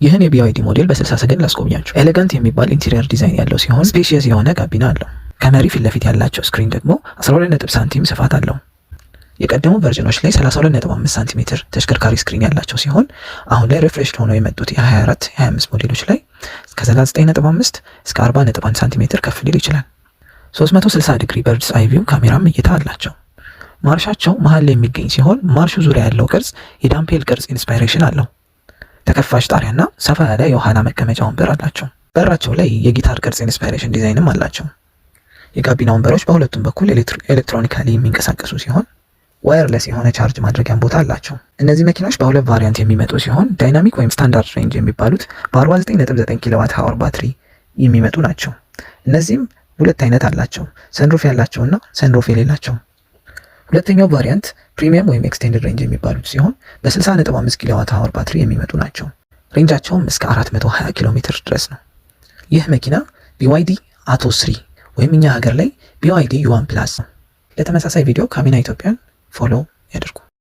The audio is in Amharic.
ይህን የቢዋይዲ ሞዴል በ60 ሰከንድ ላስጎብኛችሁ። ኤሌጋንት የሚባል ኢንቴሪየር ዲዛይን ያለው ሲሆን ስፔሺየስ የሆነ ጋቢና አለው። ከመሪ ፊት ለፊት ያላቸው ስክሪን ደግሞ 12 ሳንቲም ስፋት አለው። የቀደሙ ቨርዥኖች ላይ 32.5 ሳንቲሜትር ተሽከርካሪ ስክሪን ያላቸው ሲሆን አሁን ላይ ሪፍሬሽድ ሆነው የመጡት የ24፣ 25 ሞዴሎች ላይ ከ39.5 እስከ 40.1 ሳንቲሜትር ከፍ ሊል ይችላል። 360 ዲግሪ በርድስ አይ ቪው ካሜራም እይታ አላቸው። ማርሻቸው መሀል ላይ የሚገኝ ሲሆን ማርሹ ዙሪያ ያለው ቅርጽ የዳምፔል ቅርጽ ኢንስፓይሬሽን አለው። ተከፋሽ ጣሪያና ሰፋ ያለ የኋላ መቀመጫ ወንበር አላቸው። በራቸው ላይ የጊታር ቅርጽ ኢንስፓይሬሽን ዲዛይንም አላቸው። የጋቢና ወንበሮች በሁለቱም በኩል ኤሌክትሮኒካሊ የሚንቀሳቀሱ ሲሆን ዋየርለስ የሆነ ቻርጅ ማድረጊያን ቦታ አላቸው። እነዚህ መኪናዎች በሁለት ቫሪያንት የሚመጡ ሲሆን ዳይናሚክ ወይም ስታንዳርድ ሬንጅ የሚባሉት በ49.9 ኪሎዋት ሃወር ባትሪ የሚመጡ ናቸው። እነዚህም ሁለት አይነት አላቸው፣ ሰንሩፍ ያላቸውና ሰንሩፍ የሌላቸው። ሁለተኛው ቫሪያንት ፕሪሚየም ወይም ኤክስቴንድድ ሬንጅ የሚባሉት ሲሆን በ60.5 ኪሎዋት ሃወር ባትሪ የሚመጡ ናቸው። ሬንጃቸውም እስከ 420 ኪሎ ሜትር ድረስ ነው። ይህ መኪና BYD አቶ 3 ወይም እኛ ሀገር ላይ BYD U1 ፕላስ ነው። ለተመሳሳይ ቪዲዮ ካሚና ኢትዮጵያን ፎሎ ያድርጉ።